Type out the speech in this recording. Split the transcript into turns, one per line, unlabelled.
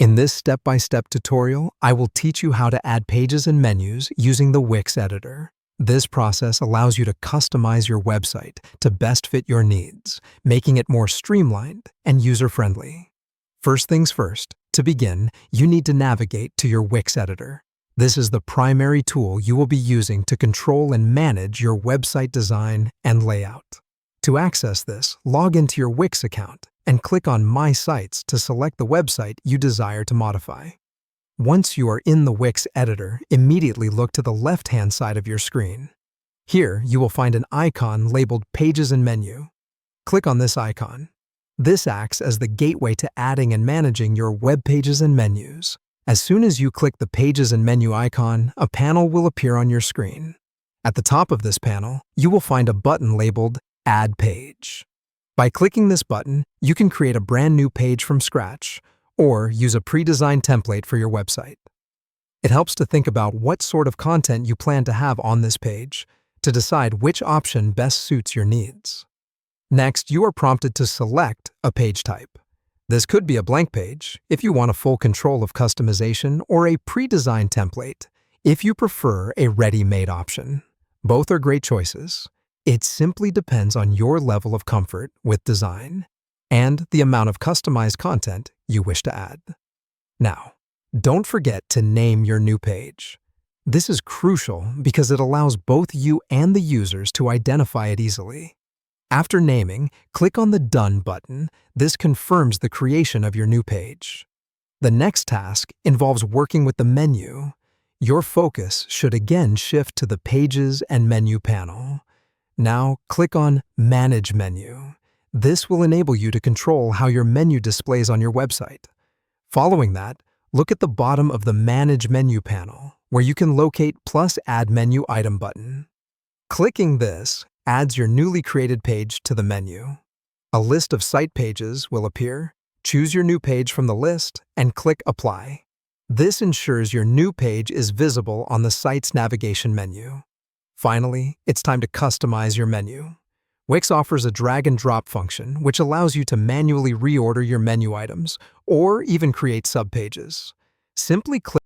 In this step-by-step tutorial, I will teach you how to add pages and menus using the Wix editor. This process allows you to customize your website to best fit your needs, making it more streamlined and user-friendly. First things first, to begin, you need to navigate to your Wix editor. This is the primary tool you will be using to control and manage your website design and layout. To access this, log into your Wix account and click on My Sites to select the website you desire to modify. Once you are in the Wix editor, immediately look to the left-hand side of your screen. Here, you will find an icon labeled Pages and Menu. Click on this icon. This acts as the gateway to adding and managing your web pages and menus. As soon as you click the Pages and Menu icon, a panel will appear on your screen. At the top of this panel, you will find a button labeled Add Page. By clicking this button, you can create a brand new page from scratch, or use a pre-designed template for your website. It helps to think about what sort of content you plan to have on this page to decide which option best suits your needs. Next, you are prompted to select a page type. This could be a blank page if you want a full control of customization, or a pre-designed template if you prefer a ready-made option. Both are great choices. It simply depends on your level of comfort with design and the amount of customized content you wish to add. Now, don't forget to name your new page. This is crucial because it allows both you and the users to identify it easily. After naming, click on the Done button. This confirms the creation of your new page. The next task involves working with the menu. Your focus should again shift to the Pages and Menu panel. Now, click on Manage Menu. This will enable you to control how your menu displays on your website. Following that, look at the bottom of the Manage Menu panel, where you can locate plus Add Menu Item button. Clicking this adds your newly created page to the menu. A list of site pages will appear. Choose your new page from the list and click Apply. This ensures your new page is visible on the site's navigation menu. Finally, it's time to customize your menu. Wix offers a drag-and-drop function, which allows you to manually reorder your menu items or even create subpages. Simply click